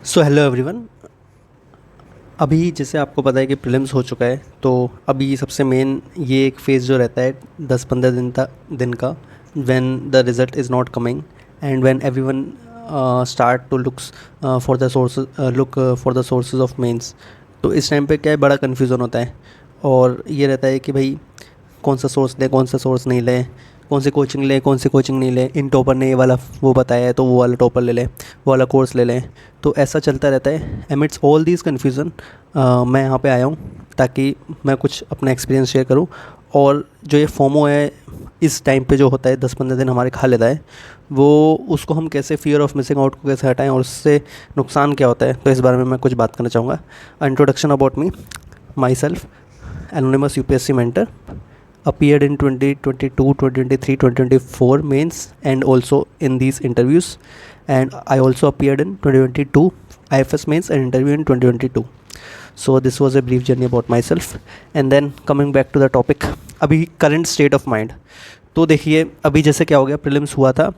So hello everyone. अभी जैसे आपको पता है कि प्रीलिम्स हो चुका है, तो अभी सबसे मेन ये एक फेज़ जो रहता है 10-15 दिन का, when the result is not coming and when everyone start to looks for the sources of mains. तो इस टाइम पे क्या है, बड़ा कन्फ्यूज़न होता है और ये रहता है कि भाई कौन सा सोर्स लें, कौन सा सोर्स नहीं लें, कौन सी कोचिंग लें, कौन सी कोचिंग नहीं लें। इन टॉपर ने ये वाला वो बताया है तो वो वाला टॉपर ले लें, वो वाला कोर्स ले लें। तो ऐसा चलता रहता है। एमिट्स ऑल दीज कन्फ्यूज़न मैं यहाँ पे आया हूँ ताकि मैं कुछ अपना एक्सपीरियंस शेयर करूँ। और जो ये फोमो है इस टाइम पे जो होता है 10-15 दिन हमारे खा लेता है, वो उसको हम कैसे, फियर ऑफ मिसिंग आउट को कैसे हटाएं और उससे नुकसान क्या होता है, तो इस बारे में मैं कुछ बात करना चाहूँगा। Introduction about me, my self, anonymous UPSC mentor, appeared in 2022, 2023, 2024 mains and also in these interviews, and I also appeared in 2022 IFS mains and interview in 2022. So this was a brief journey about myself, and then coming back to the topic, अभी current state of mind। तो देखिए अभी जैसे क्या हो गया, prelims हुआ था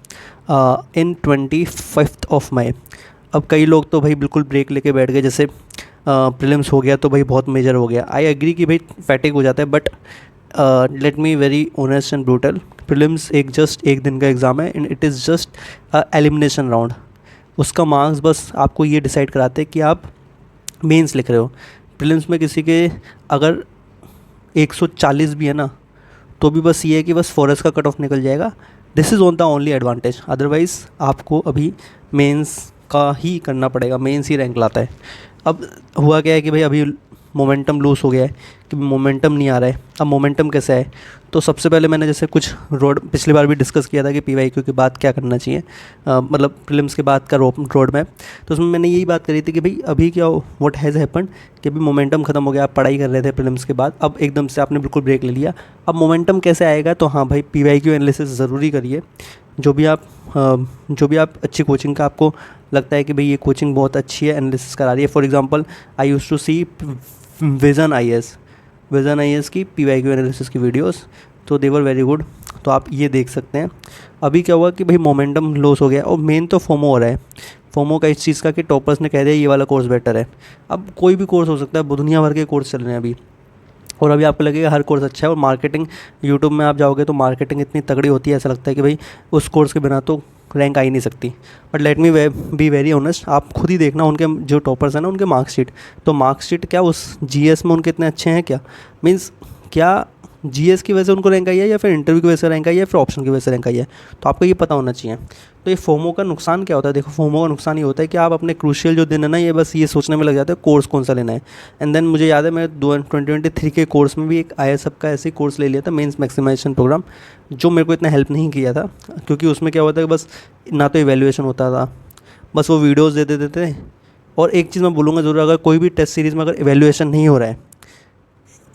इन 25 मई। अब कई लोग तो भाई बिल्कुल ब्रेक लेके बैठ गए, जैसे प्रीलिम्स हो गया तो भाई बहुत मेजर हो गया। आई एग्री कि भाई फैटिक हो जाता है, but let me very honest and brutal, prelims एक दिन का एग्ज़ाम है and it is just elimination round. उसका मार्क्स बस आपको ये डिसाइड कराते हैं कि आप मेंस लिख रहे हो। प्रीलिम्स में किसी के अगर 140 भी है ना, तो भी बस ये है कि बस फॉरेस्ट का कट ऑफ निकल जाएगा। This is on the only advantage, otherwise आपको अभी मेंस का ही करना पड़ेगा, मेंस ही रैंक लाता है। अब हुआ क्या है कि भाई अभी मोमेंटम लूज़ हो गया है कि मोमेंटम नहीं आ रहा है। अब मोमेंटम कैसे है, तो सबसे पहले मैंने जैसे कुछ पिछली बार भी डिस्कस किया था कि पीवाईक्यू के बाद क्या करना चाहिए, मतलब प्रीलिम्स के बाद का रोड मैप। तो उसमें मैंने यही बात करी थी कि भाई अभी क्या व्हाट हैज़ हैपन्ड कि अभी मोमेंटम ख़त्म हो गया। आप पढ़ाई कर रहे थे प्रीलिम्स के बाद, अब एकदम से आपने बिल्कुल ब्रेक ले लिया। अब मोमेंटम कैसे आएगा, तो हाँ भाई पीवाईक्यू एनालिसिस ज़रूरी करिए। जो भी आप अच्छी कोचिंग का आपको लगता है कि भाई ये कोचिंग बहुत अच्छी है, एनालिसिस करा रही है। For example I used to see Vision IAS की पीवाईक्यू एनालिसिस की वीडियोस, तो दे वर वेरी गुड। तो आप ये देख सकते हैं। अभी क्या हुआ कि भाई मोमेंटम लॉस हो गया और मेन तो फोमो हो रहा है। फोमो का इस चीज़ का कि टॉपर्स ने कह दिया ये वाला कोर्स बेटर है। अब कोई भी कोर्स हो सकता है, दुनिया भर के कोर्स चल रहे हैं अभी, और अभी आपको लगेगा हर कोर्स अच्छा है। और मार्केटिंग, यूट्यूब में आप जाओगे तो मार्केटिंग इतनी तगड़ी होती है, ऐसा लगता है कि भाई उस कोर्स के बिना तो रैंक आ ही नहीं सकती। But let me be very honest, आप खुद ही देखना उनके जो टॉपर्स हैं ना, उनके मार्कशीट, तो मार्कशीट क्या उस जीएस में उनके इतने अच्छे हैं क्या, मीन्स क्या जीएस की वजह से उनको रैंक आई है या फिर इंटरव्यू की वजह से रैंक आई है या फिर ऑप्शन की वजह से रैंक आई है, तो आपको ये पता होना चाहिए। तो ये फोमो का नुकसान क्या होता है, देखो फोमो का नुकसान ये होता है कि आप अपने क्रूशियल जो दिन है ना, ये बस ये सोचने में लग जाते हैं कोर्स कौन सा लेना है। एंड देन मुझे याद है मैं 2023 के कोर्स में भी एक ISF का ऐसे ही कोर्स ले लिया था, मेंस मैक्सिमाइजेशन प्रोग्राम, जो मेरे को इतना हेल्प नहीं किया था, क्योंकि उसमें क्या होता है कि बस ना तो इवैल्यूएशन होता था, बस वो वीडियोज़ दे देते थे। और एक चीज़ मैं बोलूँगा ज़रूर, अगर कोई भी टेस्ट सीरीज़ में अगर इवैल्यूएशन नहीं हो रहा है,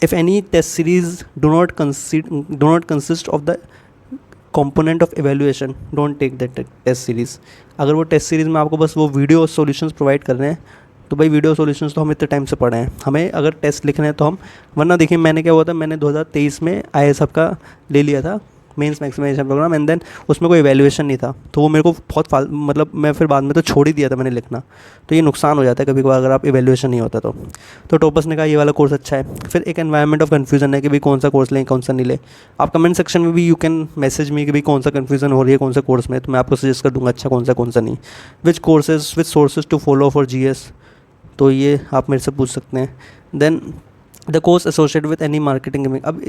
if any test series do not consist of the component of evaluation, don't take that test series। अगर वो टेस्ट सीरीज़ में आपको बस वो वीडियो सॉल्यूशंस प्रोवाइड कर रहे हैं, तो भाई वीडियो सॉल्यूशंस तो हम इतने टाइम से पढ़े हैं, हमें अगर टेस्ट लिखना है तो हम, वरना देखिए मैंने क्या हुआ था, मैंने 2023 में ISF का ले लिया था mains maximization programme, and then उसमें कोई एवेल्यूएशन नहीं था, तो वो मेरे को बहुत मतलब मैं फिर बाद में तो छोड़ ही दिया था मैंने लिखना। तो ये नुकसान हो जाता है कभी कभार अगर आप एवेल्यूएशन नहीं होता तो टॉपर्स ने कहा ये वाला कोर्स अच्छा है। फिर एक एनवायरनमेंट ऑफ कन्फ्यूजन है कि भाई कौन सा कोर्स लें, कौन सा नहीं लें। आप कमेंट सेक्शन में भी यू कैन मैसेज मी कि भाई कौन सा कन्फ्यूजन हो रही है कौन सा कोर्स में, तो मैं आपको सजेस्ट कर दूँगा अच्छा कौन सा नहीं, which courses which sources to follow for GS, तो ये आप मेरे से पूछ सकते हैं। Then the course associated with any marketing gimmick. अब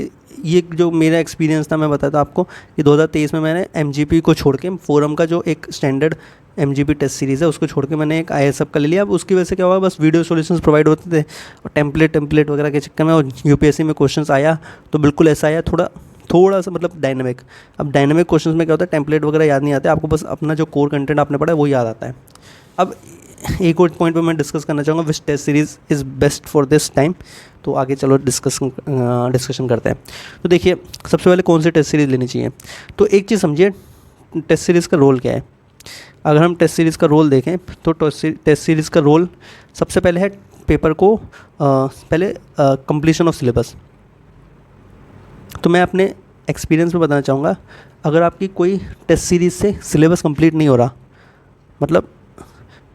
ये जो मेरा एक्सपीरियंस था, मैं बताता आपको कि 2023 में मैंने MGP को छोड़ के, फोरम का जो एक स्टैंडर्ड MGP टेस्ट सीरीज़ है उसको छोड़ के मैंने एक ISF का ले लिया। अब उसकी वजह से क्या हुआ, बस वीडियो सॉल्यूशंस प्रोवाइड होते थे और टेम्पलेट वगैरह के चक्कर में, और UPSC में क्वेश्चंस आया तो बिल्कुल ऐसा आया, थोड़ा सा मतलब डायनेमिक। अब डायनेमिक क्वेश्चंस में क्या होता है, टेम्पलेट वगैरह याद नहीं आते, आपको बस अपना जो कोर कंटेंट आपने पढ़ा है वो याद आता है। अब एक और पॉइंट पे मैं डिस्कस करना चाहूँगा, which test series is best for this time, तो आगे चलो डिस्कशन करते हैं। तो देखिए सबसे पहले कौन सी टेस्ट सीरीज़ लेनी चाहिए, तो एक चीज़ समझिए टेस्ट सीरीज़ का रोल क्या है। अगर हम टेस्ट सीरीज़ का रोल देखें तो टेस्ट सीरीज़ का रोल सबसे पहले है पेपर को पहले कंप्लीशन ऑफ सिलेबस। तो मैं अपने एक्सपीरियंस में बताना चाहूँगा, अगर आपकी कोई टेस्ट सीरीज़ से सिलेबस कंप्लीट नहीं हो रहा, मतलब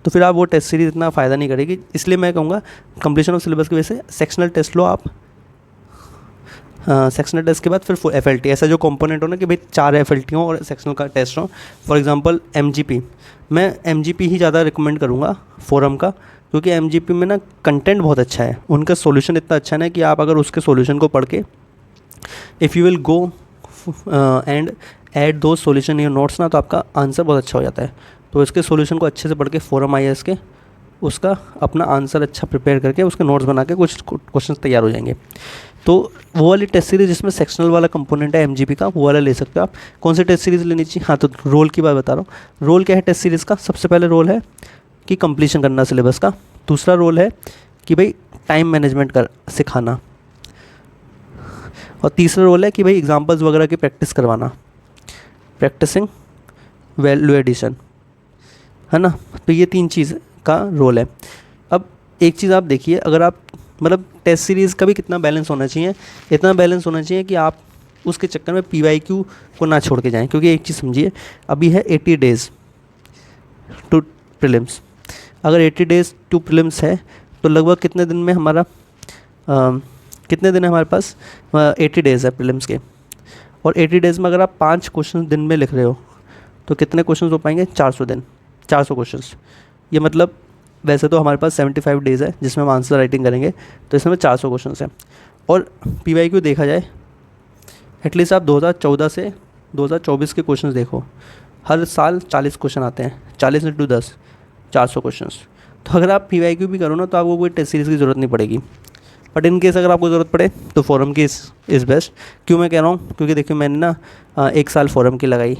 तो फिर आप वो टेस्ट सीरीज़ इतना फ़ायदा नहीं करेगी। इसलिए मैं कहूँगा कंप्लीशन ऑफ सिलेबस की वजह से सेक्शनल टेस्ट लो आप। सेक्शनल टेस्ट के बाद फिर FLT, ऐसा जो कंपोनेंट हो ना कि भाई 4 FLT हो और सेक्शनल का टेस्ट हो। फॉर एग्जांपल MGP, मैं MGP ही ज़्यादा रिकमेंड करूँगा फोरम का, क्योंकि MGP में ना कंटेंट बहुत अच्छा है, उनका सॉल्यूशन इतना अच्छा है ना कि आप अगर उसके सॉल्यूशन को पढ़ के if you will go and add दो सॉल्यूशन इन योर नोट्स ना, तो आपका आंसर बहुत अच्छा हो जाता है। तो इसके सॉल्यूशन को अच्छे से पढ़ के फोरम IAS के उसका अपना आंसर अच्छा प्रिपेयर करके उसके नोट्स बना के कुछ क्वेश्चन तैयार हो जाएंगे। तो वो वाली टेस्ट सीरीज़ जिसमें सेक्शनल वाला कंपोनेंट है MGP का, वो वाला ले सकते हो आप। कौन सी टेस्ट सीरीज़ लेनी चाहिए? हाँ, तो रोल की बात बता रहा हूँ। रोल क्या है टेस्ट सीरीज़ का? सबसे पहले रोल है कि कंप्लीशन करना सिलेबस का। दूसरा रोल है कि भाई टाइम मैनेजमेंट कर सिखाना। और तीसरा रोल है कि भाई एग्जांपल्स वगैरह की प्रैक्टिस करवाना, प्रैक्टिसिंग वैल्यू एडिशन, है ना। तो ये 3 चीज़ का रोल है। अब एक चीज़ आप देखिए, अगर आप मतलब टेस्ट सीरीज़ का भी कितना बैलेंस होना चाहिए, इतना बैलेंस होना चाहिए कि आप उसके चक्कर में PYQ को ना छोड़ के जाएं। क्योंकि एक चीज़ समझिए, अभी है 80 डेज़ टू प्रीलिम्स। अगर 80 डेज़ टू प्रीलिम्स है तो लगभग कितने दिन में हमारा कितने दिन है हमारे पास? 80 डेज़ है प्रीलिम्स के। और 80 डेज़ में अगर आप 5 क्वेश्चन दिन में लिख रहे हो तो कितने क्वेश्चन हो पाएंगे? 400 दिन, 400 क्वेश्चन। ये मतलब वैसे तो हमारे पास 75 डेज़ है जिसमें हम आंसर राइटिंग करेंगे, तो इसमें 400 क्वेश्चन हैं। और PYQ देखा जाए, एटलीस्ट आप 2014 से 2024 के क्वेश्चन देखो, हर साल 40 क्वेश्चन आते हैं, 40 × 10 400 क्वेश्चन। तो अगर आप PYQ भी करो ना तो आपको कोई टेस्ट सीरीज़ की ज़रूरत नहीं पड़ेगी। बट इन केस अगर आपको ज़रूरत पड़े तो फोरम की इज़ बेस्ट। क्यों मैं कह रहा हूँ? क्योंकि देखिए मैंने ना 1 साल फोरम की लगाई,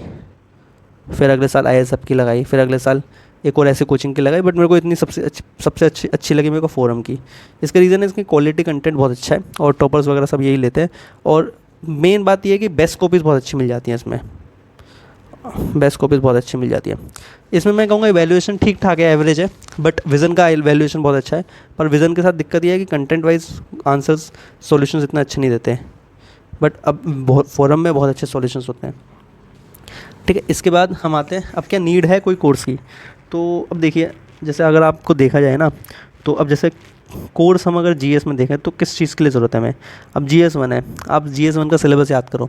फिर अगले साल IAS की लगाई, फिर अगले साल एक और ऐसे कोचिंग की लगाई, बट मेरे को इतनी सबसे अच्छी लगी मेरे को फोरम की। इसका रीज़न है इसकी क्वालिटी कंटेंट बहुत अच्छा है और टॉपर्स वगैरह सब यही लेते हैं। और मेन बात ये है कि बेस्ट कॉपीज़ बहुत अच्छी मिल जाती हैं इसमें, बेस्ट कॉपीज़ बहुत अच्छी मिल जाती है इसमें। मैं कहूँगा एवैल्यूएशन ठीक ठाक है, एवरेज है, बट विज़न का एवैल्यूएशन बहुत अच्छा है। पर विज़न के साथ दिक्कत ये है कि कंटेंट वाइज आंसर्स सॉल्यूशंस इतना अच्छे नहीं देते हैं, बट अब बहुत फोरम में बहुत अच्छे सॉल्यूशंस होते हैं। ठीक है, इसके बाद हम आते हैं, अब क्या नीड है कोई कोर्स की? तो अब देखिए, जैसे अगर आपको देखा जाए ना, तो अब जैसे कोर्स हम अगर GS में देखें तो किस चीज़ के लिए ज़रूरत है हमें? अब GS1 है, आप GS1 का सिलेबस याद करो।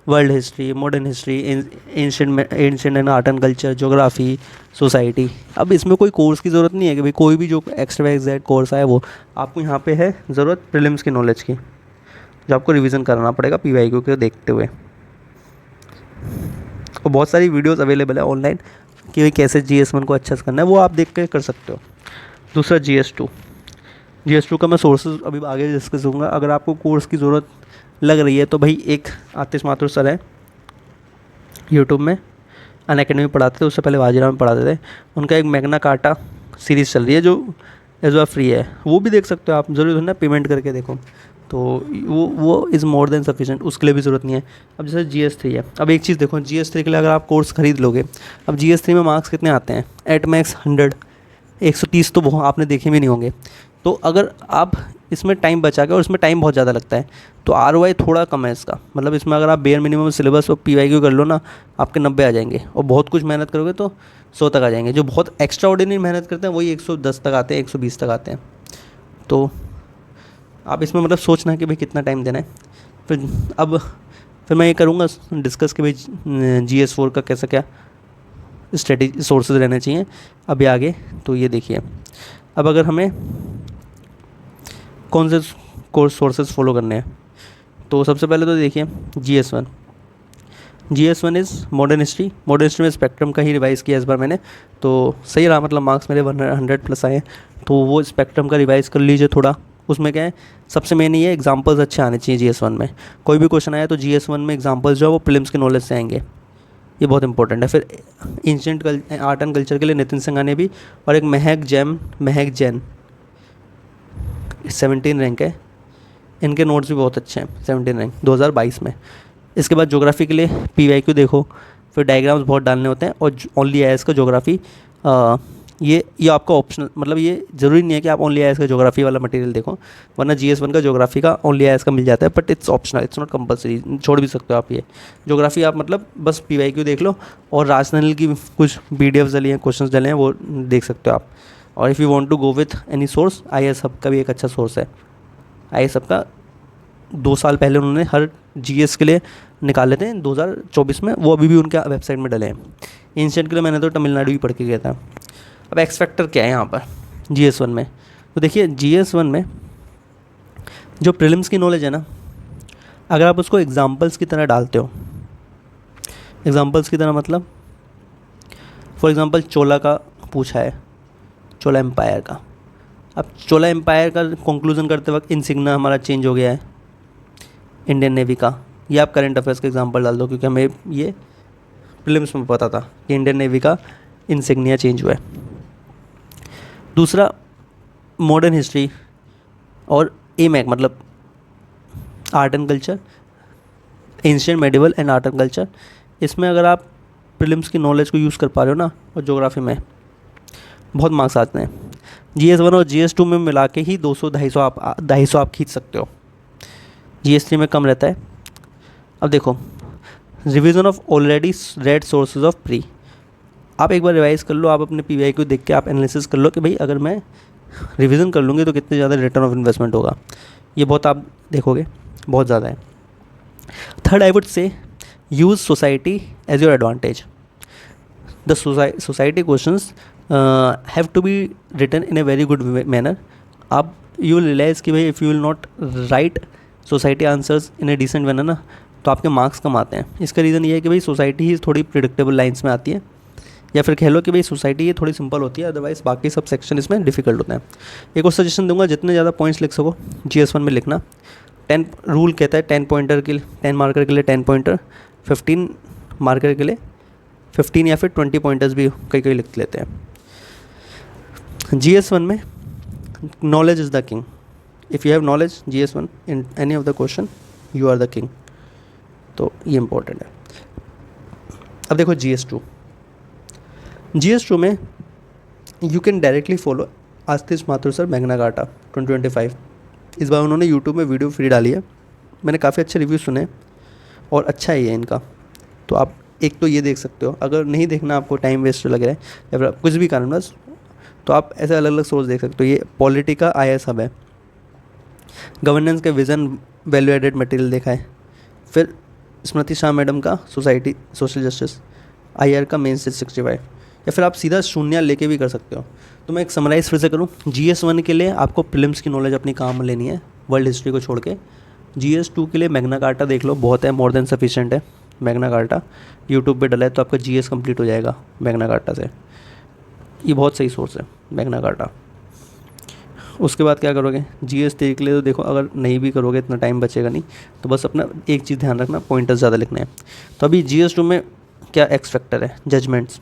World history, modern history, ancient and art and culture, geography, society. अब इसमें कोई कोर्स की ज़रूरत नहीं है कि भाई कोई भी जो XYZ कोर्स आए वो आपको यहाँ पे है ज़रूरत प्रीलिम्स की नॉलेज की, जो आपको रिवीजन करना पड़ेगा PYQ के देखते हुए। और बहुत सारी वीडियोस अवेलेबल है ऑनलाइन कि भाई कैसे GS1 को अच्छा से करना है, वो आप देख के कर सकते हो। दूसरा GS2 का मैं सोर्सेज अभी आगे डिस्कस करूँगा। अगर आपको कोर्स की ज़रूरत लग रही है तो भाई एक आतिश माथुर सर है यूट्यूब में, अनअकैडमी पढ़ाते थे, उससे पहले वाजिरा में पढ़ाते थे। उनका एक मैग्ना कार्टा सीरीज़ चल रही है जो एज वेल फ्री है, वो भी देख सकते हो आप। ज़रूरी ना पेमेंट करके देखो, तो वो इज़ मोर देन सफिशेंट, उसके लिए भी ज़रूरत नहीं है। अब जैसे GS3 है, अब एक चीज़ देखो, GS3 के लिए अगर आप कोर्स ख़रीद लोगे, अब GS3 में मार्क्स कितने आते हैं? एट मैक्स 100, 130 तो बहुत आपने देखे भी नहीं होंगे। तो अगर आप इसमें टाइम बचा के, और इसमें टाइम बहुत ज़्यादा लगता है, तो ROI थोड़ा कम है इसका। मतलब इसमें अगर आप बेयर मिनिमम सिलेबस और PYQ कर लो ना, आपके 90 आ जाएंगे, और बहुत कुछ मेहनत करोगे तो 100 तक आ जाएंगे। जो बहुत एक्स्ट्रा ऑर्डिनरी मेहनत करते हैं वही 110 तक आते हैं, 120 तक आते हैं। तो आप इसमें मतलब सोचना कि भाई कितना टाइम देना है। फिर मैं ये करूँगा डिस्कस कि भाई GS4 का कैसा क्या स्ट्रेटेजी सोर्सेज रहने चाहिए अभी आगे। तो ये देखिए, अब अगर हमें कौन से कोर्स सोर्सेज फॉलो करने हैं, तो सबसे पहले तो देखिए GS1 इज़ मॉडर्न हिस्ट्री में स्पेक्ट्रम का ही रिवाइज़ किया इस बार मैंने, तो सही रहा, मतलब मार्क्स मेरे 100+ आए। तो वो स्पेक्ट्रम का रिवाइज़ कर लीजिए थोड़ा। उसमें क्या है, सबसे मेन ये एग्जांपल्स अच्छे आने चाहिए GS1 में। कोई भी क्वेश्चन आया तो GS1 में एग्जांपल्स जो है वो प्रीलिम्स के नॉलेज से आएंगे, ये बहुत इंपॉर्टेंट है। फिर एंशिएंट आर्ट एंड कल्चर के लिए नितिन सिंघानिया भी, और एक महक जैन 17 रैंक है, इनके नोट्स भी बहुत अच्छे हैं, 17 रैंक 2022 में। इसके बाद ज्योग्राफी के लिए PYQ देखो, फिर डायग्राम्स बहुत डालने होते हैं, और ओनली IAS का ज्योग्राफी ये आपका ऑप्शनल, मतलब ये ज़रूरी नहीं है कि आप ओनली आईएएस का ज्योग्राफी वाला मटेरियल देखो, वरना जीएस 1 का ज्योग्राफी का ओनली आईएएस का मिल जाता है, but it's optional, it's not compulsory, छोड़ भी सकते हो आप ये ज्योग्राफी। आप मतलब बस पीवाईक्यू देख लो, और राजनल की कुछ पीडीएफ्स डली हैं, क्वेश्चंस डले हैं, वो देख सकते हो आप। और if you want to go with any source, IAS hub का भी एक अच्छा सोर्स है। आईएएस हब का 2 साल पहले उन्होंने हर जीएस के लिए निकाले थे 2024 में, वो अभी भी उनके वेबसाइट में डले हैं। एंशिएंट के लिए मैंने तो तमिलनाडु भी पढ़ के गया था। अब एक्स फैक्टर क्या है यहाँ पर जीएस 1 में, तो देखिए जीएस 1 में जो प्रीलिम्स की नॉलेज है ना, अगर आप उसको एग्जाम्पल्स की तरह डालते हो, एग्जाम्पल्स की तरह मतलब फॉर एग्ज़ाम्पल चोला का पूछा है, चोला एम्पायर का। अब चोला एम्पायर का कंक्लूजन करते वक्त इंसिग्ना हमारा चेंज हो गया है इंडियन नेवी का, ये आप करंट अफेयर्स का एग्जांपल डाल दो, क्योंकि हमें ये प्रीलिम्स में पता था कि इंडियन नेवी का इंसिग्निया चेंज हुआ है। दूसरा मॉडर्न हिस्ट्री और एमैक मतलब art and culture, ancient medieval and art and culture, इसमें अगर आप प्रीलिम्स की नॉलेज को यूज़ कर पा रहे हो ना, और ज्योग्राफी में बहुत मार्क्स आते हैं। जीएस 1 और जीएस 2 में मिला के ही 200-250 आप खींच सकते हो, जीएस 3 में कम रहता है। अब देखो revision of already red sources of pre, आप एक बार रिवाइज कर लो, आप अपने पीवाईक्यू देख के आप एनालिसिस कर लो कि भाई अगर मैं रिवीजन कर लूँगी तो कितने ज़्यादा रिटर्न ऑफ इन्वेस्टमेंट होगा, ये बहुत आप देखोगे बहुत ज़्यादा है। Third I would say use society as your advantage. The society questions have to be written in a very good manner. आप यू विल रियलाइज़ कि भाई if you will not write society answers in a decent manner ना, तो आपके marks कम आते हैं। इसका reason ये है कि भाई सोसाइटी ही थोड़ी प्रिडिक्टेबल लाइन्स में आती है, या फिर कह लो कि भाई सोसाइटी ये थोड़ी सिंपल होती है, अदरवाइज़ बाकी सब सेक्शन इसमें डिफिकल्ट होते हैं। एक और सजेशन दूंगा, जितने ज़्यादा पॉइंट्स लिख सको जीएस 1 में लिखना। 10 रूल कहता है 10 पॉइंटर के लिए, 10 मार्कर के लिए 10 पॉइंटर, 15 मार्कर के लिए 15 या फिर 20 पॉइंटर्स भी कई कई लिख लेते हैं। जीएस 1 में knowledge is the king. If you have knowledge GS 1 in any of the question, you are the king. तो ये इंपॉर्टेंट है। अब देखो जीएस 2 में you can directly follow Astish Mathur sir Magna Carta 2025। इस बार उन्होंने यूट्यूब में वीडियो फ्री डाली है, मैंने काफ़ी अच्छे रिव्यू सुने और अच्छा है ये इनका। तो आप एक तो ये देख सकते हो, अगर नहीं देखना आपको टाइम वेस्ट लग रहा है या फिर कुछ भी कारण बस, तो आप ऐसे अलग अलग सोर्स देख सकते हो। ये पॉलिटी का आईएएस हब है, गवर्नेंस के विज़न वैल्यू एडेड मटेरियल देखा है, फिर स्मृति शाह मैडम का सोसाइटी सोशल जस्टिस, आईआर का मेन 65, या फिर आप सीधा शून्य लेके भी कर सकते हो। तो मैं एक समराइज़ फिर से करूँ, जीएस 1 के लिए आपको प्रीलिम्स की नॉलेज अपनी काम में लेनी है वर्ल्ड हिस्ट्री को छोड़ के। जीएस 2 के लिए मैग्ना कार्टा देख लो, बहुत है, मोर देन सफिशिएंट है मैग्ना कार्टा, यूट्यूब पे डला है तो आपका जीएस कंप्लीट हो जाएगा मैग्ना कार्टा से। ये बहुत सही सोर्स है मैग्ना कार्टा। उसके बाद क्या करोगे जीएस 3 के लिए, तो देखो अगर नहीं भी करोगे इतना टाइम बचेगा नहीं, तो बस अपना एक चीज़ ध्यान रखना, पॉइंटर्स ज़्यादा लिखने हैं। तो अभी जीएस 2 में क्या एक्स फैक्टर है, जजमेंट्स।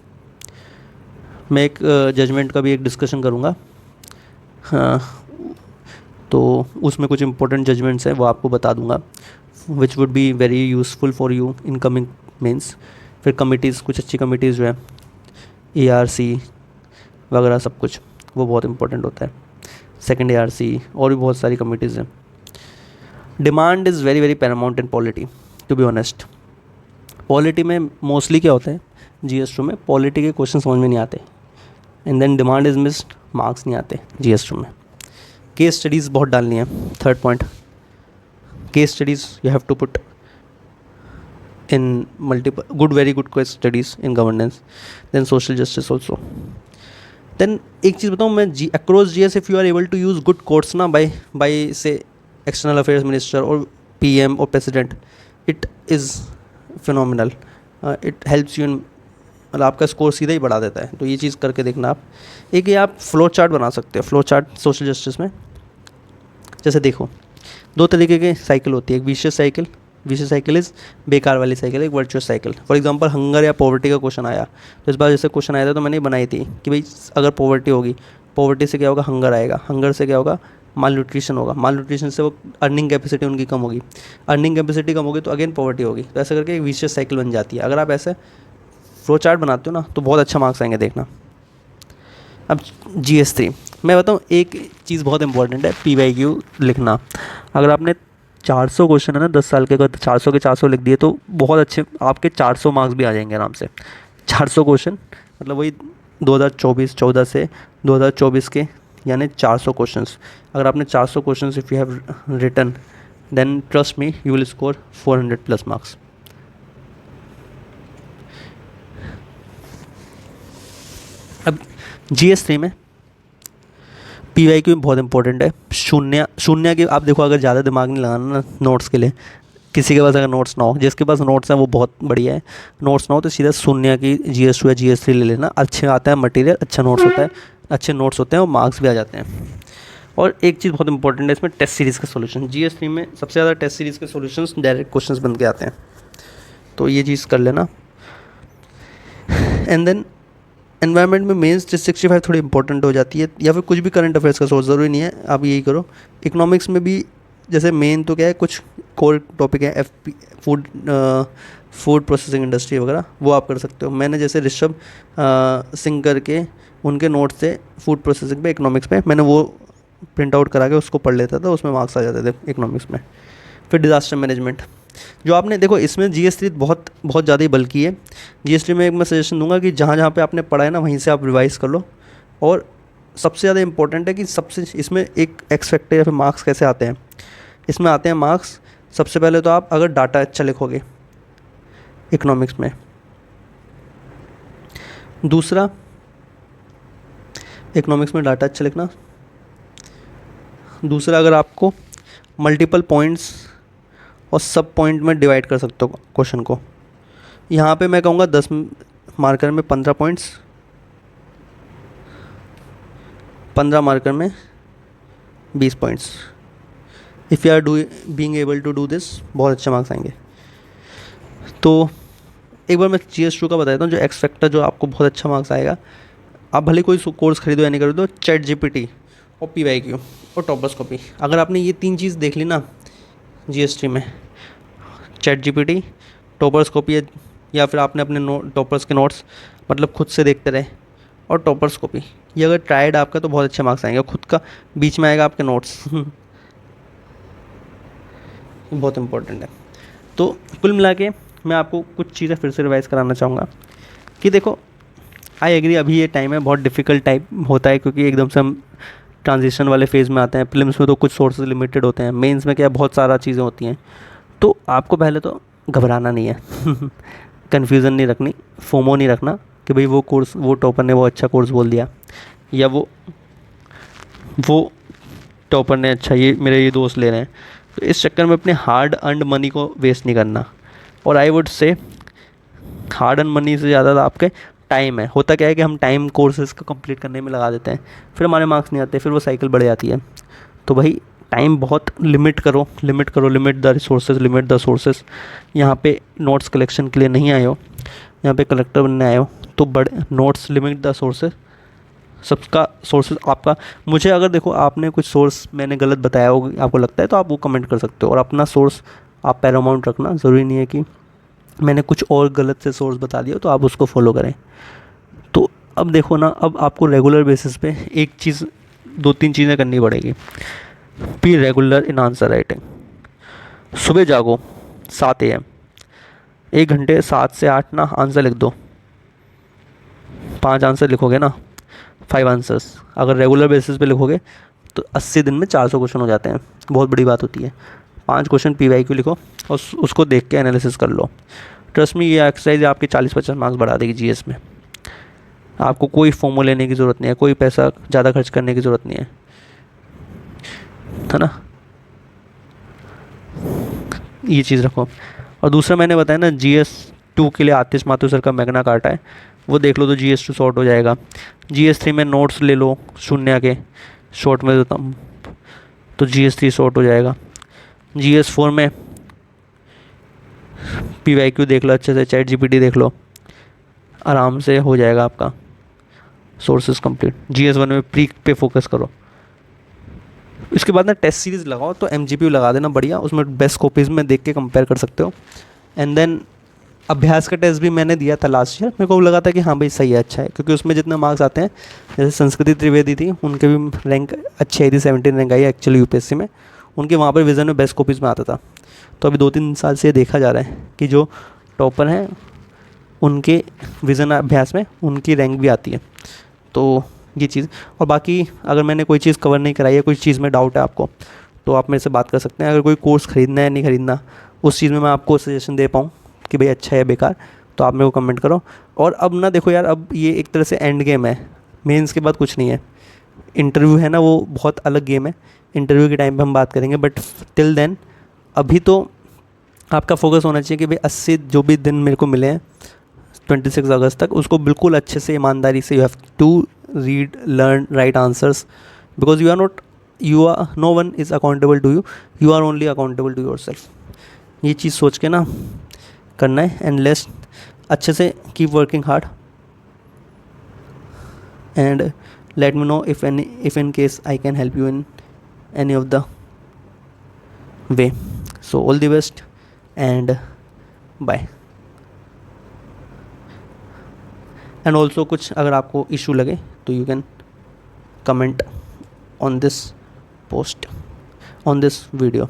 मैं एक जजमेंट का भी एक डिस्कशन करूँगा, हाँ, तो उसमें कुछ इंपॉर्टेंट जजमेंट्स हैं वो आपको बता दूंगा, which would be very useful for you in coming mains. फिर कमिटीज़, कुछ अच्छी कमिटीज़ जो है एआरसी वगैरह सब कुछ, वो बहुत इंपॉर्टेंट होता है। सेकंड एआरसी और भी बहुत सारी कमिटीज़ हैं। Demand is very very paramount in polity, to be honest. Polity में मोस्टली क्या होता है जीएस 2 में, पॉलिटी के क्वेश्चन समझ में नहीं आते, and then demand is missed, marks नहीं आते जीएस 2 में। केस स्टडीज़ बहुत डालनी है, third point, case studies you have to put in multiple good, very good case studies in governance, then social justice also. Then एक चीज़ बताऊँ मैं, across GS if you are able to use good quotes ना by say external affairs minister और PM और president, it is phenomenal, it helps you in, मतलब आपका score सीधा ही बढ़ा देता है। तो ये चीज़ करके देखना आप। एक ये आप फ्लो चार्ट बना सकते हो, फ्लो चार्ट सोशल जस्टिस में। जैसे देखो 2 तरीके के साइकिल होती है, एक vicious cycle, vicious cycle is बेकार वाली साइकिल, एक virtuous cycle. For example hunger या पॉवर्टी का क्वेश्चन आया, तो इस बार जैसे क्वेश्चन आया था तो मैंने बनाई थी कि भाई अगर पॉवर्टी होगी, पॉवर्टी से क्या होगा, हंगर आएगा, हंगर से क्या होगा, माल न्यूट्रिशन होगा, माल न्यूट्रिशन से वो अर्निंग कैपेसिटी उनकी कम होगी, अर्निंग कैपेसिटी कम होगी तो अगेन पॉवर्टी होगी। तो ऐसे करके एक विशियस साइकिल बन जाती है। अगर आप ऐसे फ्लो चार्ट बनाते हो ना तो बहुत अच्छा मार्क्स आएंगे, देखना। अब GS3 मैं बताऊँ, एक चीज़ बहुत इंपॉर्टेंट है, PYQ लिखना। अगर आपने 400 क्वेश्चन है ना 10 साल के, अगर 400 के 400 लिख दिए तो बहुत अच्छे आपके 400 मार्क्स भी आ जाएंगे आराम से। 400 क्वेश्चन मतलब वही 2014 से 2024 के, यानी 400 क्वेश्चंस। अगर आपने 400 questions if you have written, then trust me you will score 400 plus marks. अब GS3 में PYQ में बहुत इंपॉर्टेंट है। शून्य शून्य की आप देखो, अगर ज़्यादा दिमाग नहीं लगाना ना नोट्स के लिए, किसी के पास अगर नोट्स ना हो, जिसके पास नोट्स हैं वो बहुत बढ़िया है, नोट्स ना हो तो सीधा शून्य की GS2 या GS3 ले लेना। अच्छे आता है मटेरियल, अच्छा नोट्स होता है, अच्छे नोट्स होते हैं और मार्क्स भी आ जाते हैं। और एक चीज़ बहुत इंपॉर्टेंट है इसमें, टेस्ट सीरीज़ का सोल्यूशन। GS3 में सबसे ज़्यादा टेस्ट सीरीज़ के सोल्यूशंस डायरेक्ट क्वेश्चंस बन के आते हैं, तो ये चीज़ कर लेना। एंड देन एनवायरनमेंट में मेंस 365 थोड़ी इंपॉर्टेंट हो जाती है, या फिर कुछ भी करंट अफेयर्स का सोर्स, ज़रूरी नहीं है आप यही करो। इकोनॉमिक्स में भी जैसे मेन तो क्या है, कुछ कोर टॉपिक है, FP फूड प्रोसेसिंग इंडस्ट्री वगैरह, वो आप कर सकते हो। मैंने जैसे ऋषभ सिंह करके उनके नोट्स थे फूड प्रोसेसिंग पे, इकोनॉमिक्स पे, मैंने वो प्रिंट आउट करा के उसको पढ़ लेता था, उसमें मार्क्स आ जाते थे इकोनॉमिक्स में। फिर डिज़ास्टर मैनेजमेंट, जो आपने देखो इसमें GS3 बहुत बहुत ज़्यादा ही बल्कि है। GS3 में एक मैं सजेशन दूंगा कि जहाँ जहाँ पे आपने पढ़ा है ना वहीं से आप रिवाइज कर लो। और सबसे ज़्यादा इंपॉर्टेंट है कि सबसे इसमें एक एक्स फैक्टर या फिर मार्क्स कैसे आते हैं, इसमें आते हैं मार्क्स सबसे पहले तो आप अगर डाटा अच्छा लिखोगे इकोनॉमिक्स में। दूसरा, इकोनॉमिक्स में डाटा अच्छा लिखना। दूसरा, अगर आपको मल्टीपल पॉइंट्स और सब पॉइंट में डिवाइड कर सकते हो क्वेश्चन को। यहाँ पे मैं कहूँगा 10 मार्कर में 15 पॉइंट्स, 15 मार्कर में 20 points. If you are being able to do this, बहुत अच्छे मार्क्स आएंगे। तो एक बार मैं GS2 का बता देता हूँ, जो एक्स फैक्टर जो आपको बहुत अच्छा मार्क्स आएगा। आप भले कोई कोर्स खरीदो या नहीं खरीदो, ChatGPT और PYQ और टॉपर्सकॉपी, अगर आपने ये 3 चीज़ देख ली ना GS3 में, ChatGPT, टॉपर्सकॉपी, या फिर आपने अपने टॉपर्स के नोट्स मतलब खुद से देखते रहे, और टॉपर्सकॉपी, ये अगर ट्राइड आपका तो बहुत अच्छे मार्क्स आएंगे। खुद का बीच में आएगा आपके नोट्स बहुत इंपॉर्टेंट है। तो कुल मिला के मैं आपको कुछ चीज़ें फिर से रिवाइज़ कराना चाहूँगा कि देखो, आई एग्री अभी ये टाइम है बहुत डिफ़िकल्ट टाइप होता है, क्योंकि एकदम से हम ट्रांजिशन वाले फेज़ में आते हैं। प्रीलिम्स में तो कुछ सोर्सेज लिमिटेड होते हैं, मेंस में क्या बहुत सारा चीज़ें होती हैं। तो आपको पहले तो घबराना नहीं है कन्फ्यूज़न नहीं रखनी, फोमो नहीं रखना कि भाई वो कोर्स, वो टॉपर ने वो अच्छा कोर्स बोल दिया, या वो टॉपर ने अच्छा ये मेरे ये दोस्त ले रहे हैं। तो इस चक्कर में अपने हार्ड अर्नड मनी को वेस्ट नहीं करना। और आई वुड से हार्ड अर्न मनी से ज़्यादा आपके टाइम है। होता क्या है कि हम टाइम कोर्सेज़ को कंप्लीट करने में लगा देते हैं, फिर हमारे मार्क्स नहीं आते, फिर वो साइकिल बढ़ जाती है। तो भाई टाइम बहुत लिमिट करो, limit the resources, limit the sources. यहाँ पे नोट्स कलेक्शन के लिए नहीं आए हो, यहाँ पे कलेक्टर बनने आए हो, तो बड़े नोट्स, लिमिट द सोर्सेज, सबका सोर्सेज आपका। मुझे अगर देखो आपने कुछ सोर्स मैंने गलत बताया हो आपको लगता है, तो आप वो कमेंट कर सकते हो, और अपना सोर्स आप पैरामाउंट रखना। ज़रूरी नहीं है कि मैंने कुछ और गलत से सोर्स बता दिया तो आप उसको फॉलो करें। तो अब देखो ना, अब आपको रेगुलर बेसिस पे एक चीज़, 2-3 चीज़ें करनी पड़ेगी। Be regular in answer writing. सुबह जागो 7 AM, 1 घंटे 7 से 8 ना आंसर लिख दो। 5 आंसर लिखोगे ना, 5 आंसर्स अगर रेगुलर बेसिस पे लिखोगे तो 80 दिन में 400 क्वेश्चन हो जाते हैं, बहुत बड़ी बात होती है। 5 क्वेश्चन PYQ लिखो और उसको देख के एनालिसिस कर लो। ट्रस्ट में ये एक्सरसाइज आपके 40-50 मार्क्स बढ़ा देगी GS में। आपको कोई फॉर्मो लेने की ज़रूरत नहीं है, कोई पैसा ज़्यादा खर्च करने की ज़रूरत नहीं है ना। ये चीज़ रखो। और दूसरा मैंने बताया ना, GS2 के लिए आतिश माथुर सर का मैग्ना कार्टा है, वो देख लो तो GS2 शॉर्ट हो जाएगा। GS3 में नोट्स ले लो शून्य के, शॉर्ट में तो GS3 शॉर्ट हो जाएगा। GS4 में PYQ देख लो अच्छे से, ChatGPT देख लो, आराम से हो जाएगा आपका सोर्सेज कंप्लीट। GS1 में प्री पे फोकस करो। इसके बाद ना टेस्ट सीरीज़ लगाओ, तो MGPU लगा देना बढ़िया, उसमें बेस्ट कॉपीज़ में देख के कंपेयर कर सकते हो। एंड देन अभ्यास का टेस्ट भी मैंने दिया था लास्ट ईयर, मेरे को लगा था कि हाँ भाई सही है, अच्छा है, क्योंकि उसमें जितने मार्क्स आते हैं, जैसे संस्कृति त्रिवेदी थी, उनके भी रैंक अच्छी आई थी, 17 रैंक आई एक्चुअली यूपीएससी में, उनके वहाँ पर विज़न में बेस्ट कॉपीज़ में आता था। तो अभी 2-3 साल से ये देखा जा रहा है कि जो टॉपर हैं उनके विज़न अभ्यास में उनकी रैंक भी आती है। तो ये चीज़, और बाकी अगर मैंने कोई चीज़ कवर नहीं कराई है, कोई चीज़ में डाउट है आपको, तो आप मेरे से बात कर सकते हैं। अगर कोई कोर्स ख़रीदना है नहीं ख़रीदना, उस चीज़ में मैं आपको सजेशन दे पाऊँ कि भाई अच्छा है बेकार, तो आप मेरे को कमेंट करो। और अब ना देखो यार, अब ये एक तरह से एंड गेम है, मेंस के बाद कुछ नहीं है। इंटरव्यू है ना, वो बहुत अलग गेम है, इंटरव्यू के टाइम पे हम बात करेंगे, बट टिल देन अभी तो आपका फोकस होना चाहिए कि भाई 80 जो भी दिन मेरे को मिले हैं 26 अगस्त तक, उसको बिल्कुल अच्छे से ईमानदारी से you have to read, learn, write answers, because you are no one is accountable to you, you are only accountable to your self. ये चीज़ सोच के ना करना है, एंड लेट्स अच्छे से keep working hard, and let me know if in case I can help you in any of the way. So all the best and bye. And also कुछ अगर आपको इशू लगे तो you can comment on this post, on this video.